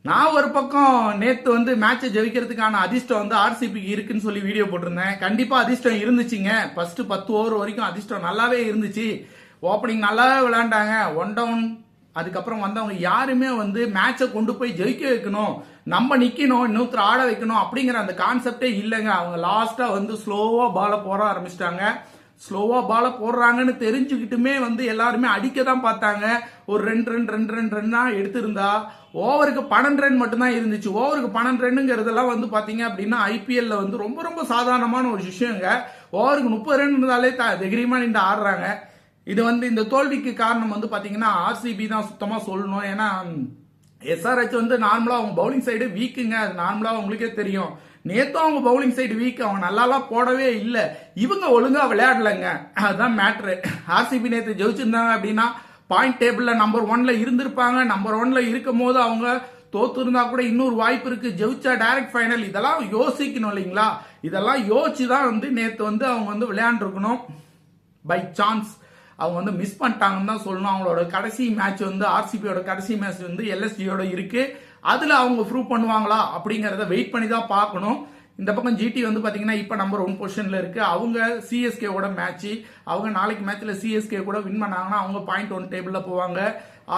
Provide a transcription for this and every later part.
நான் ஒரு பக்கம் நேத்து மேட்சை ஜெயிக்கிறதுக்கான அதிர்ஷ்டம் ஆர்சிபிக்கு இருக்குன்னு சொல்லி வீடியோ போட்டிருந்தேன். கண்டிப்பா அதிர்ஷ்டம் இருந்துச்சுங்க. ஃபர்ஸ்ட் 10 ஓவர் வரைக்கும் அதிர்ஷ்டம் நல்லாவே இருந்துச்சு. ஓப்பனிங் நல்லாவே விளையாண்டாங்க. 1 டவுன் அதுக்கப்புறம் வந்தவங்க யாருமே மேட்சை கொண்டு போய் ஜெயிக்க வைக்கணும், நம்ம நிக்கணும், இன்னொருத்தர் ஆட வைக்கணும் அப்படிங்கிற அந்த கான்செப்டே இல்லைங்க. அவங்க லாஸ்டா ஸ்லோவா பால போட ஆரம்பிச்சிட்டாங்க. ஸ்லோவா பால போடுறாங்கன்னு தெரிஞ்சுக்கிட்டுமே எல்லாருமே அடிக்க தான் பார்த்தாங்க. ஒரு 2 ரன்னா எடுத்திருந்தா ஓவருக்கு 12 ரன் மட்டும் தான் இருந்துச்சு. ஓவருக்கு 12 ரன்னுங்கிறதெல்லாம் பாத்தீங்க அப்படின்னா ஐபிஎல்ல ரொம்ப ரொம்ப சாதாரணமான ஒரு விஷயங்க. ஓவருக்கு 30 ரன் இருந்தாலே தைரியமா நின்று ஆடுறாங்க. இது இந்த தோல்விக்கு காரணம் பாத்தீங்கன்னா ஆர்சிபி தான் சுத்தமா சொல்லணும். ஏன்னா எஸ்ஆர்ஹெச் நார்மலா அவங்க பவுலிங் சைடு வீக்குங்க. அது நார்மலா உங்களுக்கே தெரியும். நேத்தும் அவங்க பவுலிங் சைடு வீக், அவங்க நல்லாலாம் போடவே இல்லை. இவங்க ஒழுங்கா விளையாடலைங்க, அதுதான் மேட்ரு. ஆர்சிபி நேத்து ஜெயிச்சிருந்தாங்க அப்படின்னா பாயிண்ட் டேபிள்ல நம்பர் 1ல இருந்திருப்பாங்க. நம்பர் 1ல இருக்கும் போது அவங்க தோத்து இருந்தா கூட இன்னொரு வாய்ப்பு இருக்கு, ஜெயிச்சா டைரக்ட் ஃபைனல். இதெல்லாம் யோசிக்கணும் இல்லைங்களா? இதெல்லாம் யோசிச்சுதான் நேத்து அவங்க விளையாண்டுருக்கணும். பை சான்ஸ் அவங்க மிஸ் பண்ணிட்டாங்கன்னு தான் சொல்லணும். அவங்களோட கடைசி மேட்ச் ஆர்சிபியோட கடைசி மேட்ச் எல்எஸ்டியோட இருக்கு. அதுல அவங்க ப்ரூவ் பண்ணுவாங்களா அப்படிங்கறத வெயிட் பண்ணி தான் பார்க்கணும். இந்த பக்கம் ஜிடி பாத்தீங்கன்னா இப்ப நம்பர் 1 பொசிஷன்ல இருக்கு. அவங்க சிஎஸ்கே ஓட மேட்ச், அவங்க நாளைக்கு மேட்ச்ல சிஎஸ்கே கூட வின் பண்ணாங்கன்னா அவங்க பாயிண்ட் 1 டேபிள்ல போவாங்க.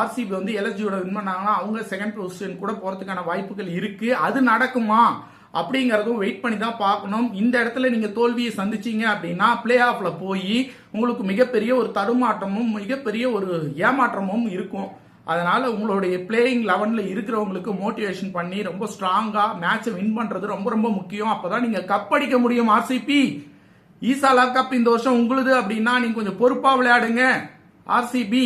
ஆர்சிபி எல்எஸ்டியோட வின் பண்ணாங்கன்னா அவங்க செகண்ட் பொசிஷன் கூட போறதுக்கான வாய்ப்புகள் இருக்கு. அது நடக்குமா அப்படிங்கறதும் வெயிட் பண்ணி தான் பார்க்கணும். இந்த இடத்துல நீங்க தோல்வியை சந்திச்சீங்க அப்படின்னா பிளே ஆஃப்ல போய் உங்களுக்கு மிகப்பெரிய ஒரு தடுமாற்றமும் மிகப்பெரிய ஒரு ஏமாற்றமும் இருக்கும். அதனால உங்களுடைய பிளேயிங் 11ல இருக்கிறவங்களுக்கு மோட்டிவேஷன் பண்ணி ரொம்ப ஸ்ட்ராங்கா மேட்சை வின் பண்றது ரொம்ப ரொம்ப முக்கியம். அப்பதான் நீங்க கப் அடிக்க முடியும். ஆர்சிபி ஈசாலா கப் இந்த வருஷம் உங்களுது அப்படின்னா நீங்க கொஞ்சம் பொறுப்பா விளையாடுங்க. ஆர்சிபி